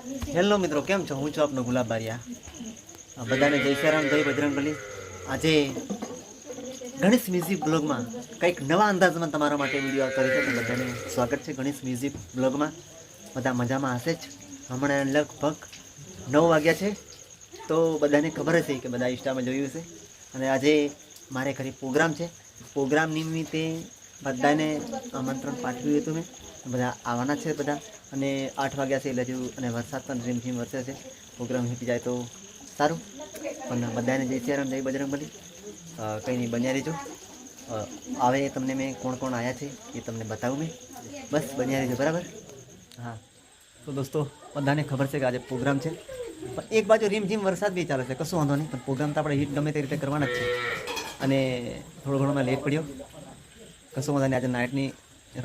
Hello મિત્રો, કેમ છો? હું છું આપનો ગુલાબ બારિયા. બધાને જય શ્રીરામ, જય બજરંગબલી. આજે ગણેશ મ્યુઝિક બ્લોગમાં કંઈક નવા અંદાજમાં તમારા માટે વિડીયો આવતો રહ્યો છે. તો બધાને સ્વાગત છે ગણેશ મ્યુઝિક બ્લોગમાં. બધા મજામાં હશે જ. હમણાં લગભગ 9 વાગ્યા છે, તો બધાને ખબર હશે કે બધા ઇન્સ્ટામાં જોયું હશે. અને આજે મારે ઘરે પ્રોગ્રામ છે. પ્રોગ્રામ નિમિત્તે બધાને આમંત્રણ પાઠવ્યું હતું મેં. બધા આવવાના છે બધા. અને 8 વાગ્યા છે એટલે જેવું, અને વરસાદ પણ રીમઝીમ વરસે છે. પ્રોગ્રામ હીટી જાય તો સારું. પણ બધાને જય શ્રીરામ, જય બજરંગબલી. કંઈ નહીં, બન્યા રહેજો. આવે તમને મેં કોણ કોણ આવ્યા છે એ તમને બતાવું મેં. બસ બન્યા રહેજો, બરાબર? હા. તો દોસ્તો, બધાને ખબર છે કે આજે પ્રોગ્રામ છે. પણ એક બાજુ રીમઝીમ વરસાદ બી ચાલે છે, કશું વાંધો નહીં. પણ પ્રોગ્રામ તો આપણે હિટ ગમે તે રીતે કરવાના જ છે. અને થોડો ઘણો મેં લેટ પડ્યો, કશું વાંધો નહીં. આજે નાઇટની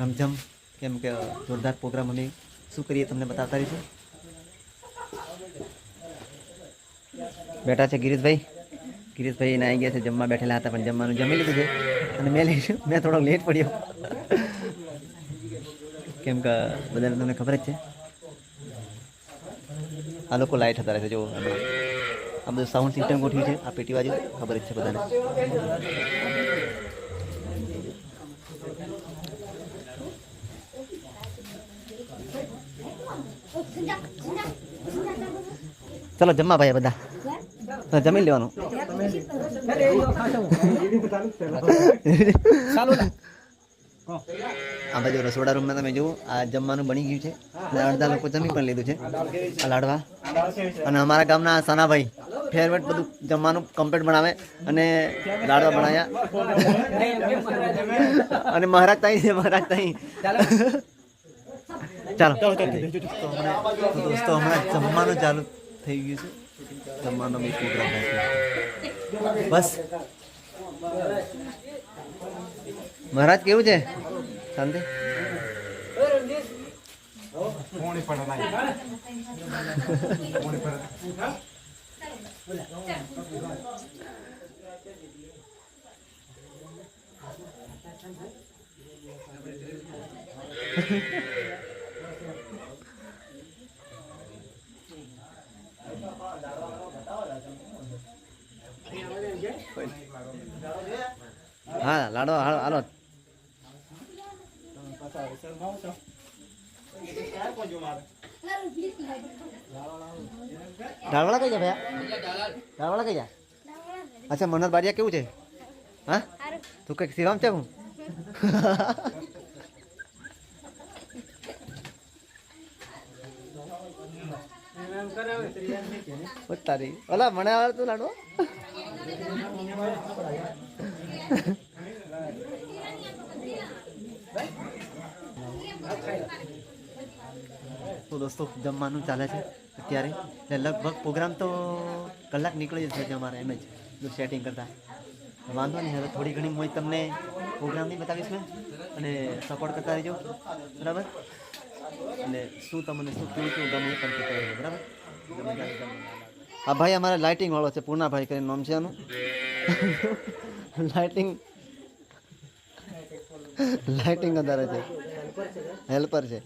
રમઝમ, કેમ કે જોરદાર પ્રોગ્રામ અમે શું કરીએ તમને બતાવતા રહીશું. બેઠા છે ગિરીશભાઈ. ગિરીશભાઈ આવી ગયા છે, જમવા બેઠેલા હતા, પણ જમવાનું જમી લીધું છે. અને મેં થોડોક લેટ પડ્યો, કેમ કે બધાને તમને ખબર જ છે. આ લોકો લાઇટ હતા રહેશે, જો આ બધું સાઉન્ડ સિસ્ટમ ગોઠવી છે. આ પેટી બાજુ ખબર જ છે બધાને. ચલો જમવા ભાઈ, બધા જમી લેવાનું. આ બાજુ રસોડા રૂમમાં તમે જુઓ, આ જમવાનું બની ગયું છે. અને અડધા લોકો જમી પણ લીધું છે. આ લાડવા. અને અમારા ગામના સાનાભાઈ ફેરવેટ બધું જમવાનું કમ્પ્લીટ બનાવે અને લાડવા બનાવ્યા. અને મહારાજ તાઈ છે, મહારાજ તાઈ. ચાલો દોસ્તો, હમણાં જમવાનું ચાલુ થઈ ગયું છે. જમવાનો બી પ્રોગ્રામ થાય છે. બસ મહારાજ કેવું છે? શાંતિ? હા, લાડો હાલો. ઢાળવાળા કઈ જાય ભૈયા? ઢાળવાળા કઈ જાય? અચ્છા, મનોહર બારિયા કેવું છે? હા, તું કઈક શ્રીરામ છે હું? તારી ઓલા મને આવડતું લાડો. તો દોસ્તો, જમવાનું ચાલે છે અત્યારે. એટલે લગભગ પ્રોગ્રામ તો કલાક નીકળી જશે અમારે એમ જ જો સેટિંગ કરતા. વાંધો નહીં, હવે થોડી ઘણી હું તમને પ્રોગ્રામની બતાવીશ મેં, અને સપોર્ટ કરતા રહેજો, બરાબર? અને શું તમને શું કેવું ગમે એ પણ કહેતા રહેજો, બરાબર? હા ભાઈ, અમારે લાઇટિંગ વાળો છે, પૂર્ણાભાઈ કરીને નામ છે આનું. લાઇટિંગ વધારે છે, હેલ્પર છે.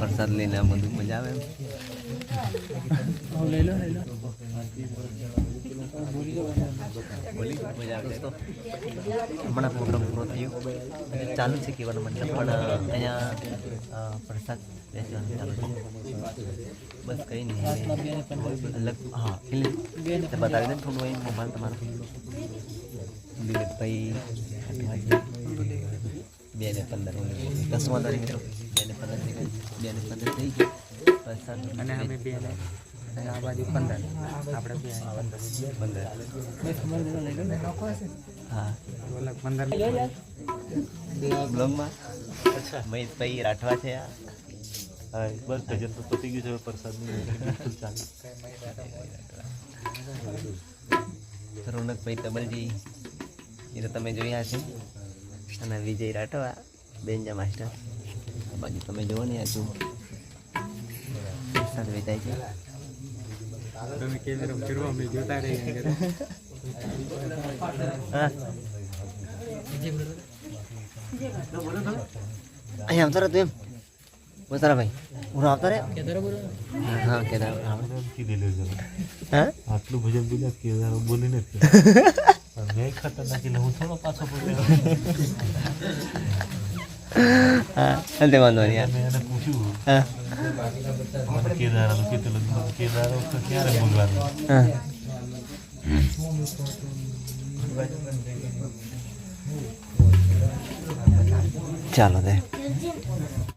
પ્રસાદ લઈને આ બધું મજા આવે મજા આવે તો હમણાં પ્રોગ્રામ પૂરો થયો ચાલુ છે કહેવાનો મતલબ પણ અહીંયા પ્રસાદ વેચવાનું ચાલુ છે બસ કંઈ નહીં અલગ હા એટલે બતાવી દે થોડું અહીં મોબાઈલ તમારો દિલીપભાઈ 2:15 10મા તારીખે 2:15 થઈ ગયું પ્રસાદ અને અમે 2 આ બાજુ 15 આપણે 15 હા 15 બ્લોગમાં મહેશભાઈ રાઠવા છે આ બસ ભજન તો પતી ગયું છે પ્રસાદનું બિલકુલ ચાલે રોનકભાઈ તબલજી એ તો તમે જોયા છે અને વિજય રાઠવા બેન્જા માસ્ટર આ બાજુ તમે જોવો ને આ શું પ્રસાદ વેચાય છે તમે કેમેરો ફેરવો અમે જોતા રહીએ હા અહીંયા આવતા રહો તું એમ બોસારા ભાઈ હું આવતા રે હા કેદાર કીધેલું છે હા આટલું ભજન બોલ્યા કેદાર બોલી નથી મેં ખતરનાક એટલે હું થોડો પાછો પડ્યો હા તે વાંધો નહીં મેં એને પૂછ્યું હા કેદારનું કીધેલું કેદાર ક્યારે બોલવાનું હા ચાલો તે